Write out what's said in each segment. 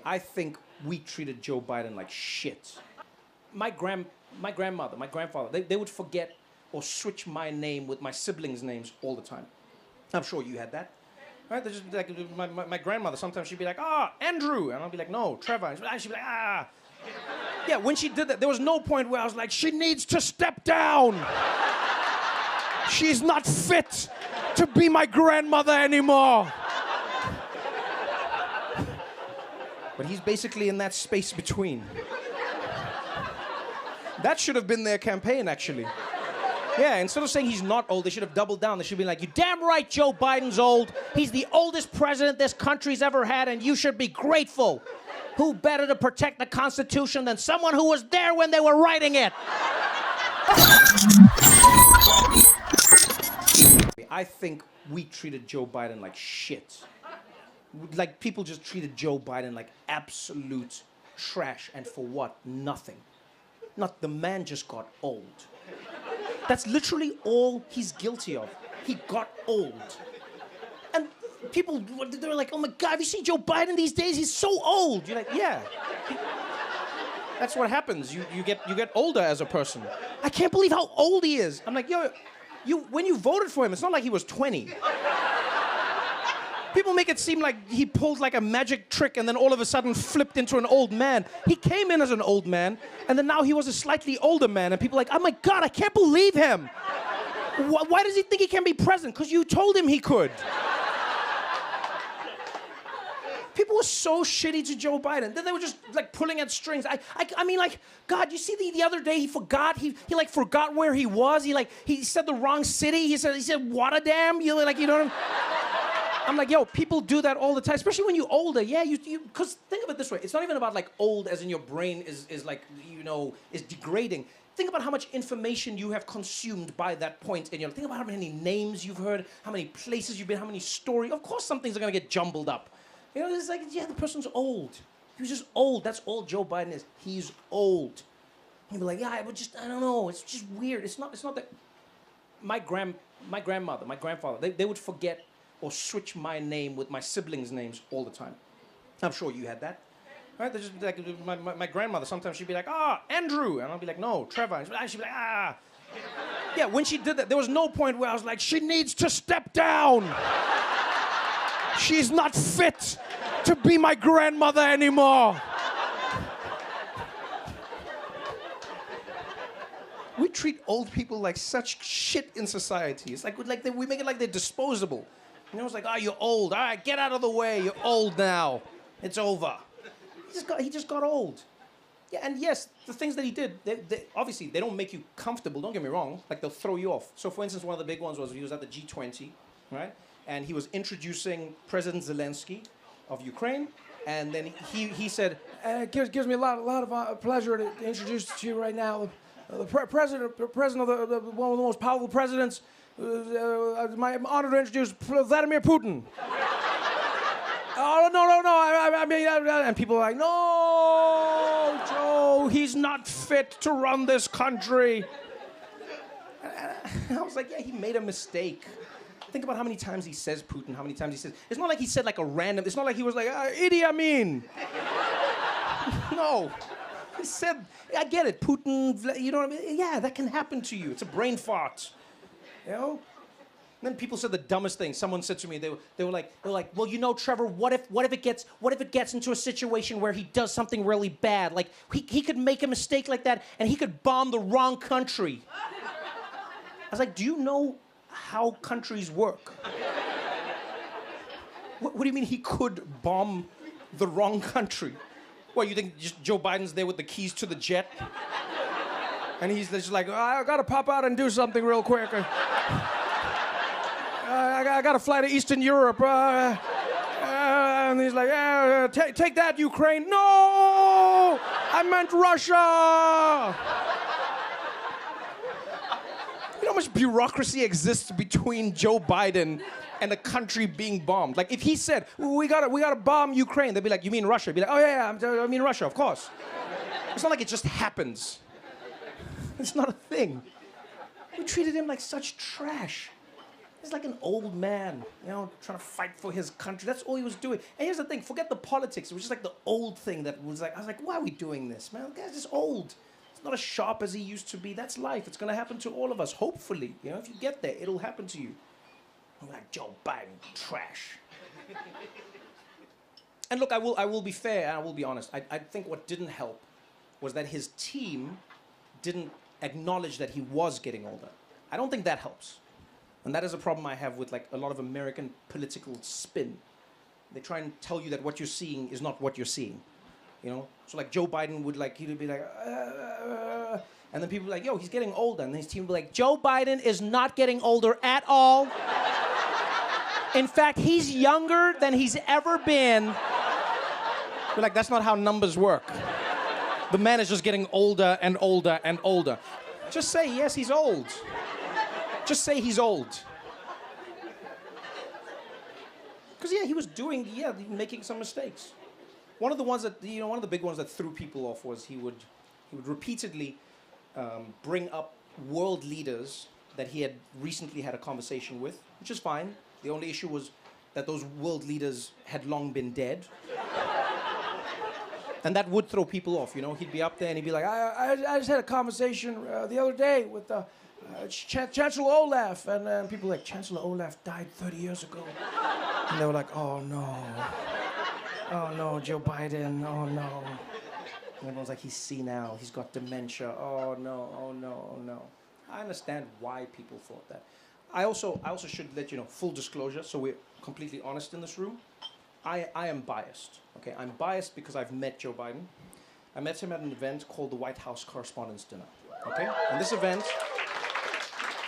I think we treated Joe Biden like shit. My grandmother, my grandfather, they would forget or switch my name with my siblings' names all the time. I'm sure you had that. Right? They're just like, my grandmother, sometimes she'd be like, Andrew. And I'll be like, no, Trevor. And she'd be like, Yeah, when she did that, there was no point where I was like, she needs to step down. She's not fit to be my grandmother anymore. But he's basically in that space between. That should have been their campaign, actually. Yeah, instead of saying he's not old, they should have doubled down. They should be like, you damn right Joe Biden's old. He's the oldest president this country's ever had, and you should be grateful. Who better to protect the Constitution than someone who was there when they were writing it? I think we treated Joe Biden like shit. Like, people just treated Joe Biden like absolute trash, and for what? Nothing. Not the man just got old. That's literally all he's guilty of. He got old. And people, they're like, oh my God, have you seen Joe Biden these days? He's so old. You're like, yeah. That's what happens. You get older as a person. I can't believe how old he is. I'm like, when you voted for him, it's not like he was 20. People make it seem like he pulled like a magic trick and then all of a sudden flipped into an old man. He came in as an old man, and then now he was a slightly older man, and people are like, oh my God, I can't believe him. Why does he think he can be president? Because you told him he could. People were so shitty to Joe Biden. They were just like pulling at strings. I mean, like, God, you see the other day he forgot. He like forgot where he was. He said the wrong city. He said Rotterdam. You know what I mean? I'm like, yo, people do that all the time, especially when you're older. Yeah, because think of it this way. It's not even about like old as in your brain is like, is degrading. Think about how much information you have consumed by that point in your life. Think about how many names you've heard, how many places you've been, how many stories. Of course some things are going to get jumbled up. It's like, yeah, the person's old. He was just old. That's all Joe Biden is. He's old. You'd be like, yeah, I don't know. It's just weird. It's not that. My grandmother, my grandfather, they would forget or switch my name with my siblings' names all the time. I'm sure you had that. Right? They're just like, my grandmother, sometimes she'd be like, Andrew. And I'll be like, no, Trevor. And she'd be like, Yeah, when she did that, there was no point where I was like, she needs to step down. She's not fit to be my grandmother anymore. We treat old people like such shit in society. It's like we make it like they're disposable. It's like, you're old. All right, get out of the way. You're old now. It's over. He just got old. Yeah, and yes, the things that he did, obviously, they don't make you comfortable. Don't get me wrong. Like, they'll throw you off. So, for instance, one of the big ones was he was at the G20, right? And he was introducing President Zelensky of Ukraine. And then he said, it gives me a lot of pleasure to introduce to you right now the president of one of the most powerful presidents. I'm honored to introduce Vladimir Putin. Oh, no. I mean, and people are like, no, Joe, he's not fit to run this country. And I was like, yeah, he made a mistake. Think about how many times he says Putin, how many times he says... It's not like he said like a random... It's not like he was like, Idi Amin. No. He said, I get it, Putin, you know what I mean? Yeah, that can happen to you. It's a brain fart. And then people said the dumbest thing. Someone said to me, they were like, well, Trevor, what if it gets into a situation where he does something really bad? Like, he could make a mistake like that, and he could bomb the wrong country. I was like, do you know how countries work? What do you mean he could bomb the wrong country? What, you think just Joe Biden's there with the keys to the jet? And he's just like, I gotta pop out and do something real quick. I gotta fly to Eastern Europe. And he's like, take that, Ukraine. No! I meant Russia! You know how much bureaucracy exists between Joe Biden and a country being bombed? Like, if he said, we gotta bomb Ukraine, they'd be like, you mean Russia? He'd be like, oh yeah, I mean Russia, of course. It's not like it just happens. It's not a thing. We treated him like such trash. He's like an old man, you know, trying to fight for his country. That's all he was doing. And here's the thing, forget the politics. It was just like the old thing that was like, I was like, why are we doing this, man? The guy's just old. He's not as sharp as he used to be. That's life. It's going to happen to all of us, hopefully. You know, if you get there, it'll happen to you. I'm like, Joe Biden, trash. And look, I will be fair and I will be honest. I think what didn't help was that his team didn't acknowledge that he was getting older. I don't think that helps. And that is a problem I have with like a lot of American political spin. They try and tell you that what you're seeing is not what you're seeing. You know? So like Joe Biden would like, he'd be like, and then people would be like, yo, he's getting older. And his team would be like, Joe Biden is not getting older at all. In fact, he's younger than he's ever been. We're like, that's not how numbers work. The man is just getting older and older and older. Just say, yes, he's old. Just say he's old. Because, yeah, he was making some mistakes. One of the ones that, you know, one of the big ones that threw people off was he would repeatedly bring up world leaders that he had recently had a conversation with, which is fine. The only issue was that those world leaders had long been dead. And that would throw people off, you know? He'd be up there and he'd be like, I just had a conversation the other day with Chancellor Olaf, and people were like, Chancellor Olaf died 30 years ago. And they were like, oh no. Oh no, Joe Biden, oh no. and everyone's like, he's senile, he's got dementia, oh no, oh no, oh no. I understand why people thought that. I also should let you know, full disclosure, so we're completely honest in this room. I am biased, okay? I'm biased because I've met Joe Biden. I met him at an event called the White House Correspondents' Dinner, okay? And this event,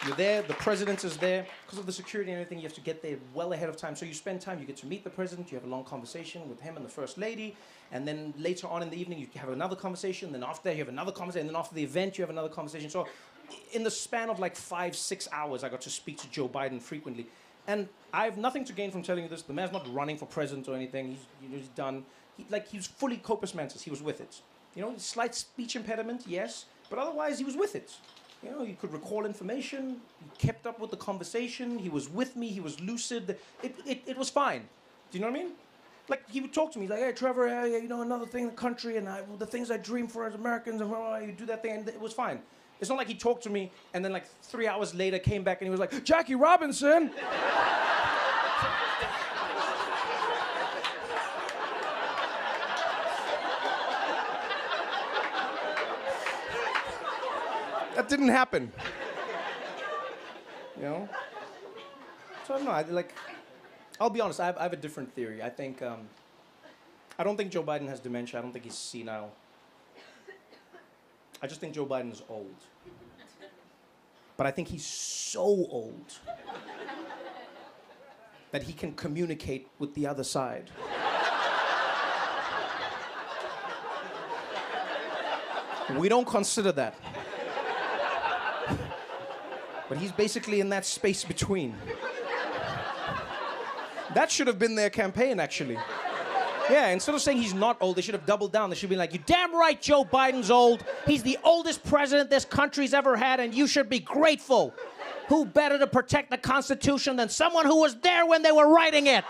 you're there, the president is there. Because of the security and everything, you have to get there well ahead of time. So you spend time, you get to meet the president, you have a long conversation with him and the first lady, and then later on in the evening, you have another conversation, then after that, you have another conversation, and then after the event, you have another conversation. So in the span of like 5-6 hours, I got to speak to Joe Biden frequently. And I have nothing to gain from telling you this. The man's not running for president or anything. He's done. He's fully corpus mentis. He was with it. You know, slight speech impediment, yes, but otherwise he was with it. You know, he could recall information. He kept up with the conversation. He was with me. He was lucid. It was fine. Do you know what I mean? Like, he would talk to me. He's like, hey, Trevor, you know, another thing in the country, and the things I dream for as Americans, and you do that thing, and it was fine. It's not like he talked to me, and then like 3 hours later came back, and he was like, Jackie Robinson! That didn't happen. You know? So I don't know, I'll be honest, I have a different theory. I think, I don't think Joe Biden has dementia. I don't think he's senile. I just think Joe Biden is old. But I think he's so old that he can communicate with the other side. We don't consider that. But he's basically in that space between. That should have been their campaign, actually. Yeah, instead of saying he's not old, they should have doubled down. They should be like, you're damn right Joe Biden's old. He's the oldest president this country's ever had, and you should be grateful. Who better to protect the Constitution than someone who was there when they were writing it?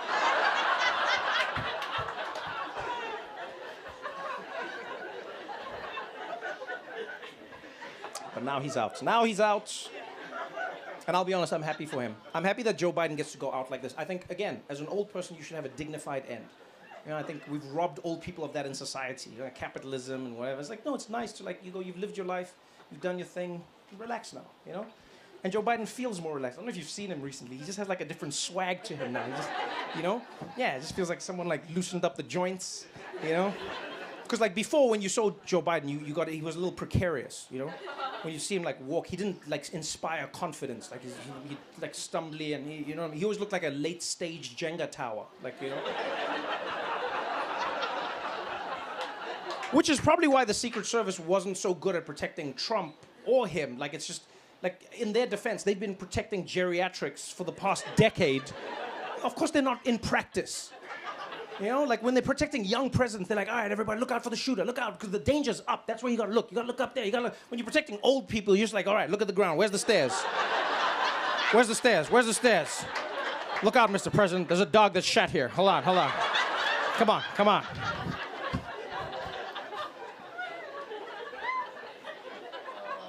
But now he's out. Now he's out. And I'll be honest, I'm happy for him. I'm happy that Joe Biden gets to go out like this. I think, again, as an old person, you should have a dignified end. You know, I think we've robbed old people of that in society, you know, capitalism and whatever. It's like, no, it's nice to, like, you've lived your life, you've done your thing, relax now, you know? And Joe Biden feels more relaxed. I don't know if you've seen him recently. He just has, like, a different swag to him now. He just, you know? Yeah, it just feels like someone, like, loosened up the joints, you know? Because, like, before, when you saw Joe Biden, he was a little precarious, you know? When you see him, like, walk, he didn't, like, inspire confidence. Like, he like, stumbly, and, you know, he always looked like a late-stage Jenga tower. Like, you know? Which is probably why the Secret Service wasn't so good at protecting Trump or him. Like, it's just, like, in their defense, they've been protecting geriatrics for the past decade. Of course, they're not in practice. You know, like, when they're protecting young presidents, they're like, all right, everybody, look out for the shooter. Look out, because the danger's up. That's where you gotta look. You gotta look up there. You gotta look. When you're protecting old people, you're just like, all right, look at the ground. Where's the stairs? Where's the stairs? Where's the stairs? Look out, Mr. President. There's a dog that's shat here. Hold on, hold on. Come on, come on.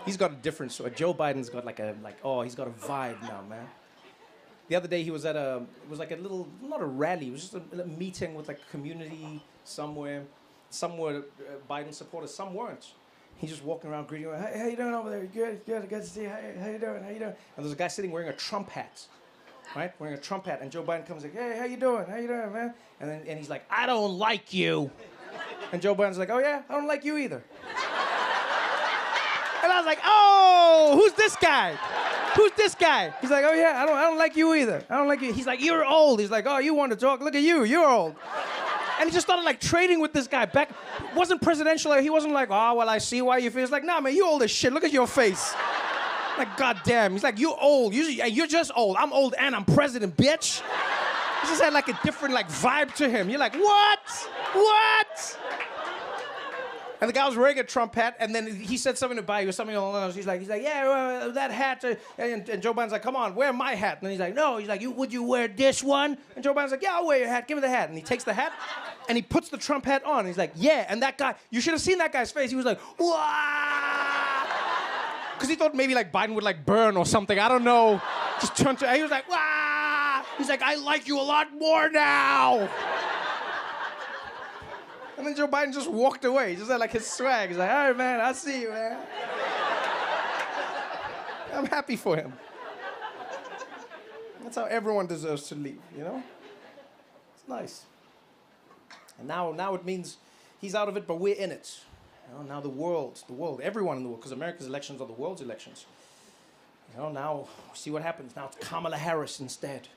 He's got a different story. Joe Biden's got he's got a vibe now, man. The other day he was at it was like a little, not a rally, it was just a meeting with like a community somewhere. Some were Biden supporters, some weren't. He's just walking around greeting everyone. Hey, how you doing over there? Good to see you. How you doing? How you doing? And there's a guy sitting wearing a Trump hat, right? Wearing a Trump hat. And Joe Biden comes like, hey, how you doing? How you doing, man? And he's like, I don't like you. And Joe Biden's like, oh yeah? I don't like you either. And I was like, oh, who's this guy? Who's this guy? He's like, oh yeah, I don't like you either. I don't like you. He's like, you're old. He's like, oh, you want to talk? Look at you, you're old. And he just started like trading with this guy. Back, wasn't presidential. He wasn't like, oh, well, I see why you feel. He's like, nah, man, you old as shit. Look at your face. Like, goddamn. He's like, you old. You're just old. I'm old and I'm president, bitch. He just had like a different like vibe to him. You're like, what? What? And the guy was wearing a Trump hat, and then he said something to Biden, something along those lines. He's like, yeah, that hat. And Joe Biden's like, come on, wear my hat. And he's like, no. He's like, would you wear this one? And Joe Biden's like, yeah, I'll wear your hat. Give me the hat. And he takes the hat, and he puts the Trump hat on. And he's like, yeah. And that guy, you should have seen that guy's face. He was like, wah. Because he thought maybe like Biden would like burn or something. I don't know. Just turned to, he was like, wah. He's like, I like you a lot more now. And then Joe Biden just walked away. He just had like his swag. He's like, all right, man, I see you, man. I'm happy for him. That's how everyone deserves to leave, you know? It's nice. And now it means he's out of it, but we're in it. You know, now the world, everyone in the world, because America's elections are the world's elections. You know, now see what happens. Now it's Kamala Harris instead.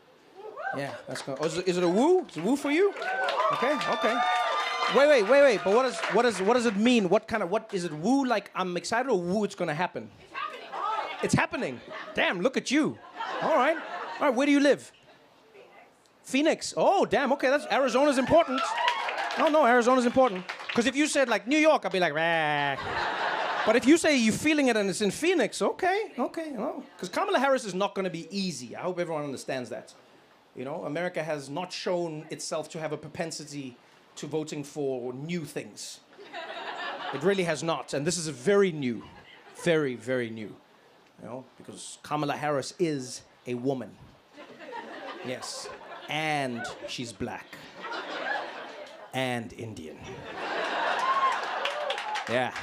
Yeah, that's good. Oh, is it a woo? Is it a woo for you? Okay. Wait. But what does it mean? What is it? Woo like I'm excited, or woo it's gonna happen? It's happening. It's happening. Damn, look at you. All right. Where do you live? Phoenix. Oh, damn. Okay, that's Arizona's important. No, Arizona's important. Because if you said like New York, I'd be like, rah. But if you say you're feeling it and it's in Phoenix, okay. Because Kamala Harris is not gonna be easy. I hope everyone understands that. You know, America has not shown itself to have a propensity to voting for new things. It really has not. And this is very new. Very, very new. You know, because Kamala Harris is a woman. Yes. And she's black. And Indian. Yeah.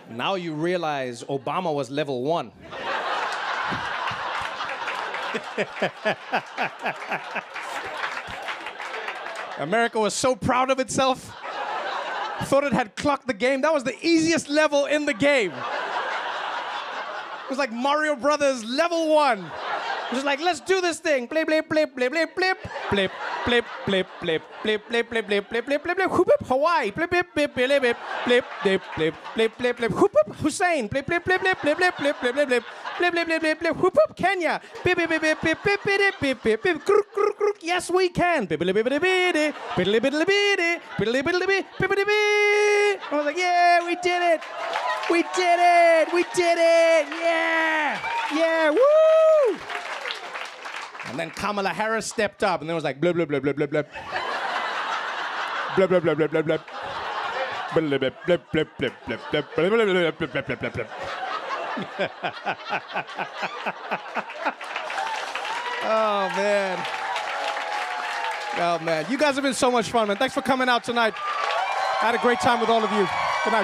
Now you realize Obama was level 1. America was so proud of itself. Thought it had clocked the game. That was the easiest level in the game. It was like Mario Brothers level 1. It was like, let's do this thing. Blip, blip, blip, blip, blip, blip, blip, blip, blip, blip, blip, blip, blip, blip, blip, blip, blip, blip, whoop, Hawaii, blip, blip, blip, blip, blip, blip, blip, blip, blip, blip, blip, whoop, Hussein, blip, blip, blip, blip, blip, blip, blip, blip, blip, blip, blip, blip, blip, blip, blip, whoop, Kenya, bip, bip, bip, bip, bip, bip, bip, bip, bip, bip, kruk, kruk, kruk, yes we can, bibbly, bibbly, bibbly, bibbly, bibbly, bibbly, bibbly, bibbly, bibbly, bibbly. I was like, yeah, we did it, we did it, we did it, yeah, woo. And then Kamala Harris stepped up, and then it was like, blah, blah, blah, blah, blah, blah. Blah, blah, blah, blah, blah, blah. Blah, blah, blah, blah, blah, blah, blah, blah, blah, blah, blah, blah, blah, blah. Oh, man. Oh, man. You guys have been so much fun, man. Thanks for coming out tonight. I had a great time with all of you. Good night.